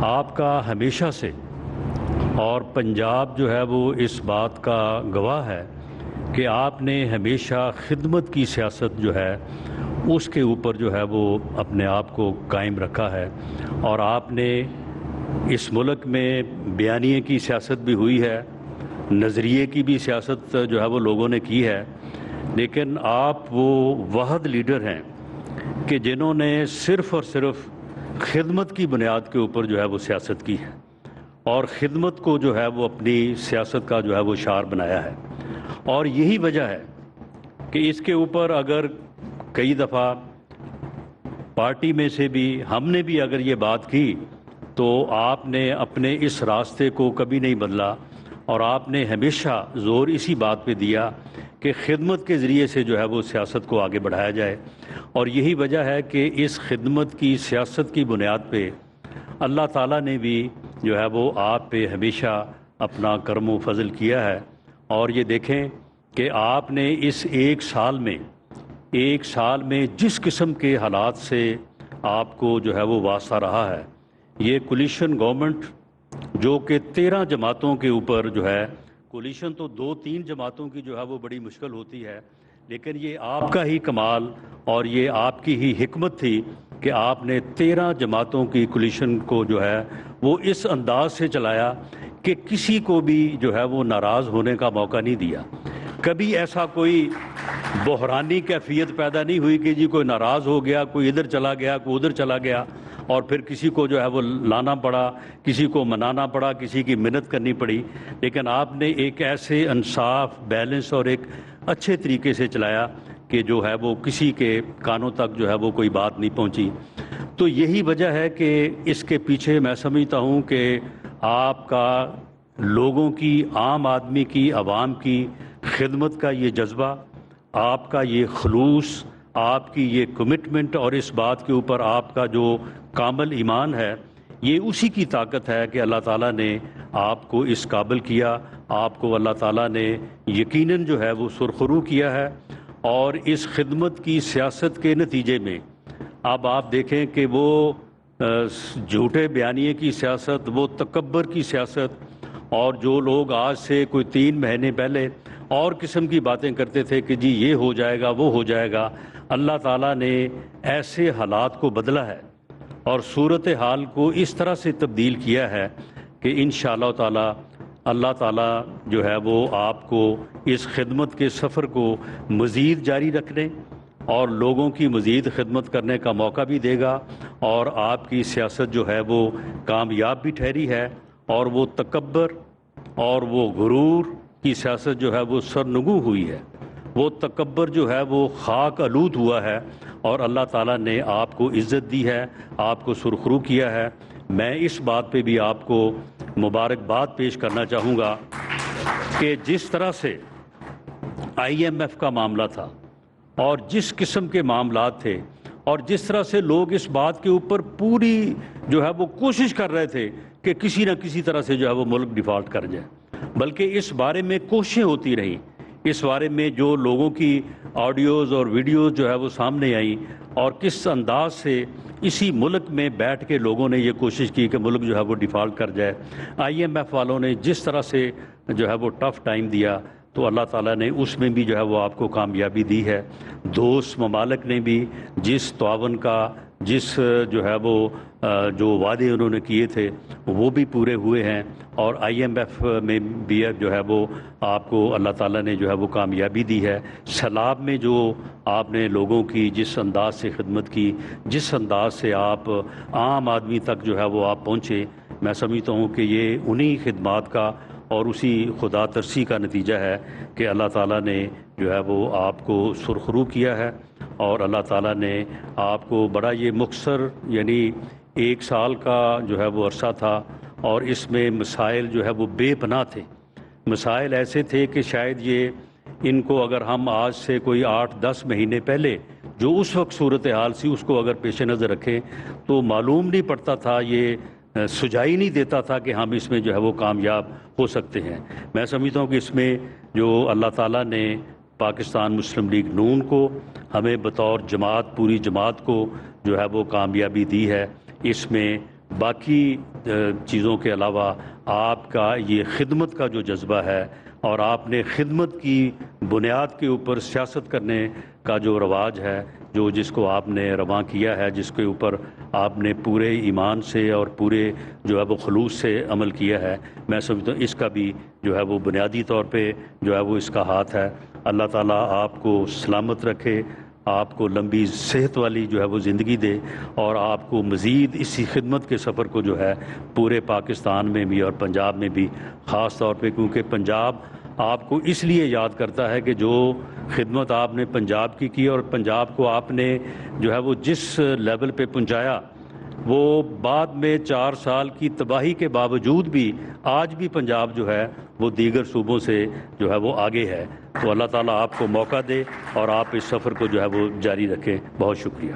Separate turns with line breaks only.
آپ کا ہمیشہ سے اور پنجاب جو ہے وہ اس بات کا گواہ ہے کہ آپ نے ہمیشہ خدمت کی سیاست جو ہے اس کے اوپر جو ہے وہ اپنے آپ کو قائم رکھا ہے، اور آپ نے اس ملک میں بیانیے کی سیاست بھی ہوئی ہے، نظریے کی بھی سیاست جو ہے وہ لوگوں نے کی ہے، لیکن آپ وہ واحد لیڈر ہیں کہ جنہوں نے صرف اور صرف خدمت کی بنیاد کے اوپر جو ہے وہ سیاست کی ہے اور خدمت کو جو ہے وہ اپنی سیاست کا جو ہے وہ شعار بنایا ہے۔ اور یہی وجہ ہے کہ اس کے اوپر اگر کئی دفعہ پارٹی میں سے بھی ہم نے بھی اگر یہ بات کی تو آپ نے اپنے اس راستے کو کبھی نہیں بدلا، اور آپ نے ہمیشہ زور اسی بات پہ دیا کہ خدمت کے ذریعے سے جو ہے وہ سیاست کو آگے بڑھایا جائے۔ اور یہی وجہ ہے کہ اس خدمت کی سیاست کی بنیاد پہ اللہ تعالیٰ نے بھی جو ہے وہ آپ پہ ہمیشہ اپنا کرم و فضل کیا ہے۔ اور یہ دیکھیں کہ آپ نے اس ایک سال میں جس قسم کے حالات سے آپ کو جو ہے وہ واسطہ رہا ہے، یہ کولیشن گورنمنٹ جو کہ 13 جماعتوں کے اوپر جو ہے، کولیشن تو 2-3 جماعتوں کی جو ہے وہ بڑی مشکل ہوتی ہے، لیکن یہ آپ کا ہی کمال اور یہ آپ کی ہی حکمت تھی کہ آپ نے 13 جماعتوں کی کولیشن کو جو ہے وہ اس انداز سے چلایا کہ کسی کو بھی جو ہے وہ ناراض ہونے کا موقع نہیں دیا۔ کبھی ایسا کوئی بحرانی کیفیت پیدا نہیں ہوئی کہ جی کوئی ناراض ہو گیا، کوئی ادھر چلا گیا، کوئی ادھر چلا گیا، اور پھر کسی کو جو ہے وہ لانا پڑا، کسی کو منانا پڑا، کسی کی منت کرنی پڑی۔ لیکن آپ نے ایک ایسے انصاف، بیلنس اور ایک اچھے طریقے سے چلایا کہ جو ہے وہ کسی کے کانوں تک جو ہے وہ کوئی بات نہیں پہنچی۔ تو یہی وجہ ہے کہ اس کے پیچھے میں سمجھتا ہوں کہ آپ کا لوگوں کی، عام آدمی کی، عوام کی خدمت کا یہ جذبہ، آپ کا یہ خلوص، آپ کی یہ کمٹمنٹ، اور اس بات کے اوپر آپ کا جو کامل ایمان ہے، یہ اسی کی طاقت ہے کہ اللہ تعالیٰ نے آپ کو اس قابل کیا، آپ کو اللہ تعالیٰ نے یقیناً جو ہے وہ سرخرو کیا ہے۔ اور اس خدمت کی سیاست کے نتیجے میں اب آپ دیکھیں کہ وہ جھوٹے بیانیے کی سیاست، وہ تکبر کی سیاست، اور جو لوگ آج سے کوئی 3 مہینے پہلے اور قسم کی باتیں کرتے تھے کہ جی یہ ہو جائے گا، وہ ہو جائے گا، اللہ تعالیٰ نے ایسے حالات کو بدلا ہے اور صورتحال کو اس طرح سے تبدیل کیا ہے کہ انشاءاللہ تعالیٰ اللہ تعالیٰ جو ہے وہ آپ کو اس خدمت کے سفر کو مزید جاری رکھنے اور لوگوں کی مزید خدمت کرنے کا موقع بھی دے گا، اور آپ کی سیاست جو ہے وہ کامیاب بھی ٹھہری ہے، اور وہ تکبر اور وہ غرور کی سیاست جو ہے وہ سرنگوں ہوئی ہے، وہ تکبر جو ہے وہ خاک آلود ہوا ہے، اور اللہ تعالیٰ نے آپ کو عزت دی ہے، آپ کو سرخرو کیا ہے۔ میں اس بات پہ بھی آپ کو مبارکباد پیش کرنا چاہوں گا کہ جس طرح سے IMF کا معاملہ تھا اور جس قسم کے معاملات تھے، اور جس طرح سے لوگ اس بات کے اوپر پوری جو ہے وہ کوشش کر رہے تھے کہ کسی نہ کسی طرح سے جو ہے وہ ملک ڈیفالٹ کر جائے، بلکہ اس بارے میں کوششیں ہوتی رہیں، اس بارے میں جو لوگوں کی آڈیوز اور ویڈیوز جو ہے وہ سامنے آئیں، اور کس انداز سے اسی ملک میں بیٹھ کے لوگوں نے یہ کوشش کی کہ ملک جو ہے وہ ڈیفالٹ کر جائے۔ IMF والوں نے جس طرح سے جو ہے وہ ٹف ٹائم دیا، تو اللہ تعالیٰ نے اس میں بھی جو ہے وہ آپ کو کامیابی دی ہے۔ دوست ممالک نے بھی جس تعاون کا، جس جو ہے وہ جو وعدے انہوں نے کیے تھے وہ بھی پورے ہوئے ہیں، اور IMF میں بھی جو ہے وہ آپ کو اللہ تعالیٰ نے جو ہے وہ کامیابی دی ہے۔ سیلاب میں جو آپ نے لوگوں کی جس انداز سے خدمت کی، جس انداز سے آپ عام آدمی تک جو ہے وہ آپ پہنچے، میں سمجھتا ہوں کہ یہ انہی خدمات کا اور اسی خدا ترسی کا نتیجہ ہے کہ اللہ تعالیٰ نے جو ہے وہ آپ کو سرخرو کیا ہے، اور اللہ تعالیٰ نے آپ کو بڑا یہ مختصر، یعنی 1 سال کا جو ہے وہ عرصہ تھا، اور اس میں مسائل جو ہے وہ بے پناہ تھے۔ مسائل ایسے تھے کہ شاید ان کو اگر ہم آج سے کوئی 8-10 مہینے پہلے جو اس وقت صورتحال سی اس کو اگر پیش نظر رکھیں تو معلوم نہیں پڑتا تھا، یہ سجائی نہیں دیتا تھا کہ ہم اس میں جو ہے وہ کامیاب ہو سکتے ہیں۔ میں سمجھتا ہوں کہ اس میں جو اللہ تعالیٰ نے پاکستان مسلم لیگ نون کو، ہمیں بطور جماعت، پوری جماعت کو جو ہے وہ کامیابی دی ہے، اس میں باقی چیزوں کے علاوہ آپ کا یہ خدمت کا جو جذبہ ہے اور آپ نے خدمت کی بنیاد کے اوپر سیاست کرنے کا جو رواج ہے، جس کو آپ نے رواں کیا ہے، جس کے اوپر آپ نے پورے ایمان سے اور پورے جو ہے وہ خلوص سے عمل کیا ہے، میں سمجھتا ہوں اس کا بھی جو ہے وہ بنیادی طور پہ جو ہے وہ اس کا ہاتھ ہے۔ اللہ تعالیٰ آپ کو سلامت رکھے، آپ کو لمبی صحت والی جو ہے وہ زندگی دے، اور آپ کو مزید اسی خدمت کے سفر کو جو ہے پورے پاکستان میں بھی اور پنجاب میں بھی، خاص طور پہ کیونکہ پنجاب آپ کو اس لیے یاد کرتا ہے کہ جو خدمت آپ نے پنجاب کی کی اور پنجاب کو آپ نے جو ہے وہ جس لیول پہ پہنچایا، وہ بعد میں 4 سال کی تباہی کے باوجود بھی آج بھی پنجاب جو ہے وہ دیگر صوبوں سے جو ہے وہ آگے ہے۔ تو اللہ تعالیٰ آپ کو موقع دے اور آپ اس سفر کو جو ہے وہ جاری رکھیں۔ بہت شکریہ۔